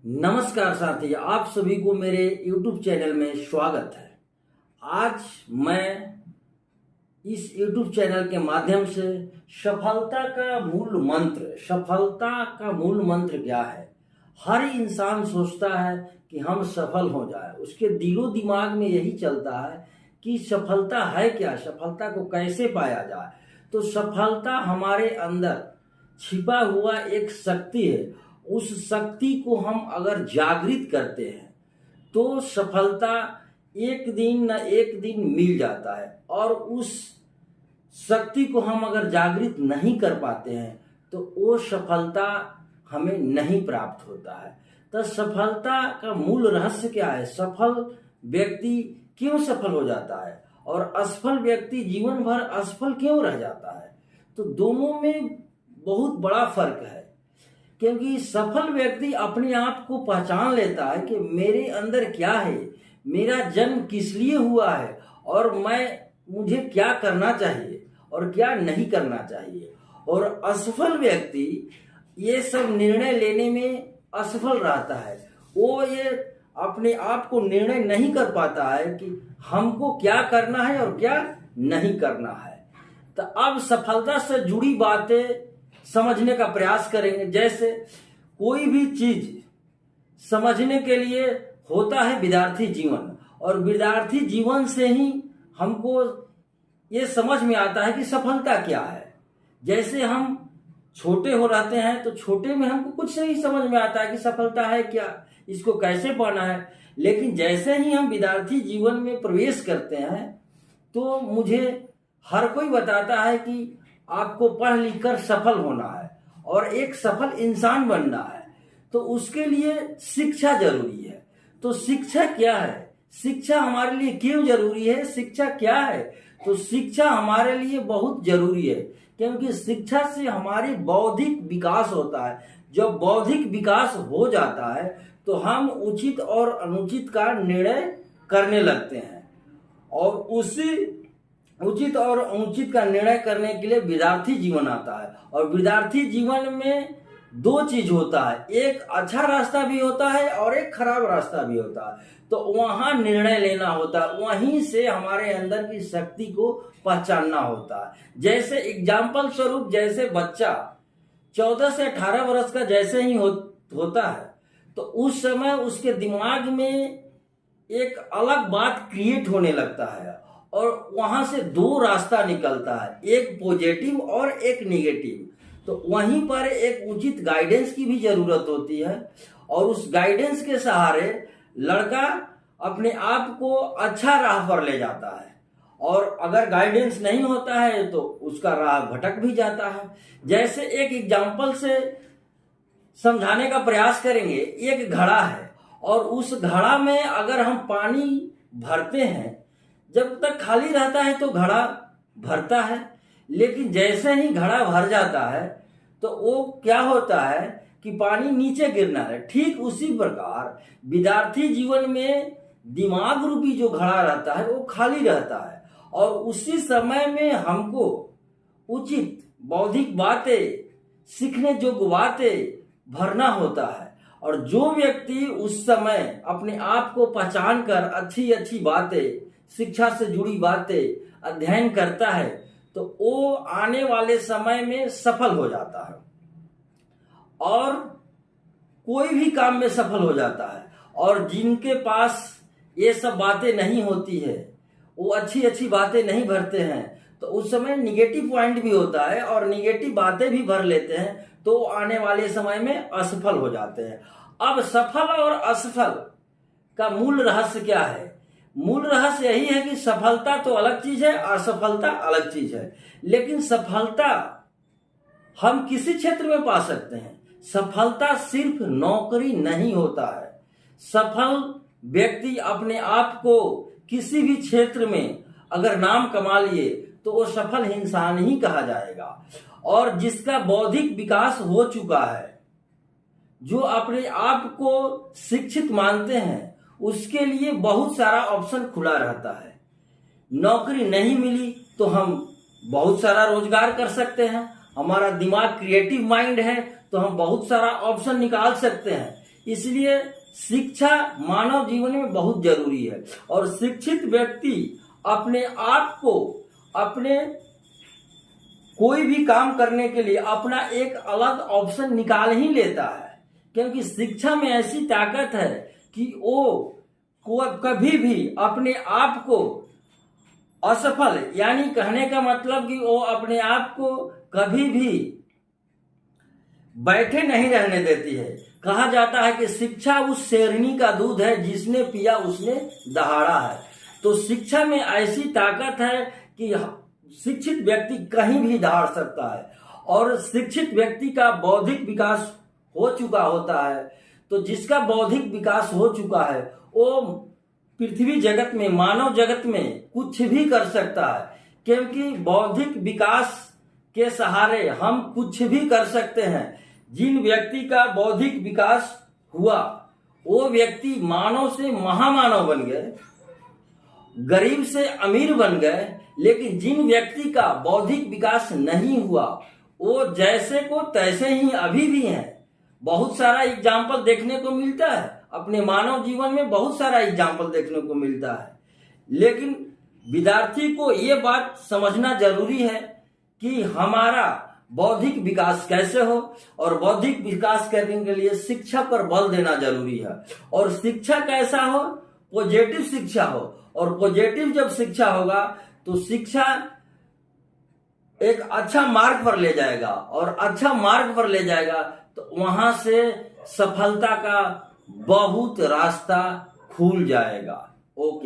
नमस्कार साथी, आप सभी को मेरे YouTube चैनल में स्वागत है। आज मैं इस YouTube चैनल के माध्यम से सफलता का मूल मंत्र क्या है। हर इंसान सोचता है कि हम सफल हो जाए, उसके दिलो दिमाग में यही चलता है कि सफलता है क्या, सफलता को कैसे पाया जाए। तो सफलता हमारे अंदर छिपा हुआ एक शक्ति है। उस शक्ति को हम अगर जागृत करते हैं तो सफलता एक दिन न एक दिन मिल जाता है, और उस शक्ति को हम अगर जागृत नहीं कर पाते हैं तो वो सफलता हमें नहीं प्राप्त होता है। तो सफलता का मूल रहस्य क्या है, सफल व्यक्ति क्यों सफल हो जाता है और असफल व्यक्ति जीवन भर असफल क्यों रह जाता है। तो दोनों में बहुत बड़ा फर्क है, क्योंकि सफल व्यक्ति अपने आप को पहचान लेता है कि मेरे अंदर क्या है, मेरा जन्म किस लिए हुआ है और मुझे क्या करना चाहिए और क्या नहीं करना चाहिए। और असफल व्यक्ति ये सब निर्णय लेने में असफल रहता है। वो ये अपने आप को निर्णय नहीं कर पाता है कि हमको क्या करना है और क्या नहीं करना है। तो अब सफलता से जुड़ी बातें समझने का प्रयास करेंगे। जैसे कोई भी चीज समझने के लिए होता है विद्यार्थी जीवन, और विद्यार्थी जीवन से ही हमको ये समझ में आता है कि सफलता क्या है। जैसे हम छोटे हो रहते हैं तो छोटे में हमको कुछ नहीं समझ में आता है कि सफलता है क्या, इसको कैसे पाना है। लेकिन जैसे ही हम विद्यार्थी जीवन में प्रवेश करते हैं तो मुझे हर कोई बताता है कि आपको पढ़ लिख कर सफल होना है और एक सफल इंसान बनना है, तो उसके लिए शिक्षा जरूरी है। तो शिक्षा क्या है, शिक्षा हमारे लिए क्यों जरूरी है, शिक्षा क्या है। तो शिक्षा हमारे लिए बहुत जरूरी है, क्योंकि शिक्षा से हमारी बौद्धिक विकास होता है। जब बौद्धिक विकास हो जाता है तो हम उचित और अनुचित का निर्णय करने लगते हैं, और उसी उचित और अनुचित का निर्णय करने के लिए विद्यार्थी जीवन आता है। और विद्यार्थी जीवन में दो चीज होता है, एक अच्छा रास्ता भी होता है और एक खराब रास्ता भी होता है। तो वहां निर्णय लेना होता है, वहीं से हमारे अंदर की शक्ति को पहचानना होता है। जैसे एग्जाम्पल स्वरूप, जैसे बच्चा 14 से 18 वर्ष का जैसे ही होता है तो उस समय उसके दिमाग में एक अलग बात क्रिएट होने लगता है, और वहां से दो रास्ता निकलता है, एक पॉजिटिव और एक नेगेटिव। तो वहीं पर एक उचित गाइडेंस की भी जरूरत होती है, और उस गाइडेंस के सहारे लड़का अपने आप को अच्छा राह पर ले जाता है। और अगर गाइडेंस नहीं होता है तो उसका राह भटक भी जाता है। जैसे एक एग्जाम्पल से समझाने का प्रयास करेंगे। एक घड़ा है और उस घड़ा में अगर हम पानी भरते हैं, जब तक खाली रहता है तो घड़ा भरता है, लेकिन जैसे ही घड़ा भर जाता है तो वो क्या होता है कि पानी नीचे गिरना है। ठीक उसी प्रकार विद्यार्थी जीवन में दिमाग रूपी जो घड़ा रहता है वो खाली रहता है, और उसी समय में हमको उचित बौद्धिक बातें, सीखने योग्य बातें भरना होता है। और जो व्यक्ति उस समय अपने आप को पहचान कर अच्छी अच्छी बातें, शिक्षा से जुड़ी बातें अध्ययन करता है तो वो आने वाले समय में सफल हो जाता है, और कोई भी काम में सफल हो जाता है। और जिनके पास ये सब बातें नहीं होती है, वो अच्छी अच्छी बातें नहीं भरते हैं, तो उस समय निगेटिव पॉइंट भी होता है और निगेटिव बातें भी भर लेते हैं, तो आने वाले समय में असफल हो जाते हैं। अब सफल और असफल का मूल रहस्य क्या है। मूल रहस्य यही है कि सफलता तो अलग चीज है, असफलता अलग चीज है। लेकिन सफलता हम किसी क्षेत्र में पा सकते हैं। सफलता सिर्फ नौकरी नहीं होता है। सफल व्यक्ति अपने आप को किसी भी क्षेत्र में अगर नाम कमा लिए तो वो सफल इंसान ही कहा जाएगा। और जिसका बौद्धिक विकास हो चुका है, जो अपने आप को शिक्षित मानते हैं, उसके लिए बहुत सारा ऑप्शन खुला रहता है। नौकरी नहीं मिली तो हम बहुत सारा रोजगार कर सकते हैं। हमारा दिमाग क्रिएटिव माइंड है तो हम बहुत सारा ऑप्शन निकाल सकते हैं। इसलिए शिक्षा मानव जीवन में बहुत जरूरी है और शिक्षित व्यक्ति अपने आप को अपने कोई भी काम करने के लिए अपना एक अलग ऑप्शन निकाल ही लेता है, क्योंकि शिक्षा में ऐसी ताकत है कि वो कभी भी अपने आप को असफल, यानी कहने का मतलब कि वो अपने आप को कभी भी बैठे नहीं रहने देती है। कहा जाता है कि शिक्षा उस शेरनी का दूध है जिसने पिया उसने दहाड़ा है। तो शिक्षा में ऐसी ताकत है कि शिक्षित व्यक्ति कहीं भी दहाड़ सकता है और शिक्षित व्यक्ति का बौद्धिक विकास हो चुका होता है। तो जिसका बौद्धिक विकास हो चुका है वो पृथ्वी जगत में, मानव जगत में कुछ भी कर सकता है, क्योंकि बौद्धिक विकास के सहारे हम कुछ भी कर सकते हैं। जिन व्यक्ति का बौद्धिक विकास हुआ वो व्यक्ति मानव से महामानव बन गए, गरीब से अमीर बन गए। लेकिन जिन व्यक्ति का बौद्धिक विकास नहीं हुआ वो जैसे को तैसे ही अभी भी हैं। बहुत सारा एग्जाम्पल देखने को मिलता है, अपने मानव जीवन में बहुत सारा एग्जाम्पल देखने को मिलता है। लेकिन विद्यार्थी को ये बात समझना जरूरी है कि हमारा बौद्धिक विकास कैसे हो, और बौद्धिक विकास करने के लिए शिक्षा पर बल देना जरूरी है। और शिक्षा कैसा हो? पॉजिटिव शिक्षा हो, और पॉजिटिव जब शिक्षा होगा तो शिक्षा एक अच्छा मार्ग पर ले जाएगा, और अच्छा मार्ग पर ले जाएगा तो वहां से सफलता का बहुत रास्ता खुल जाएगा। ओके।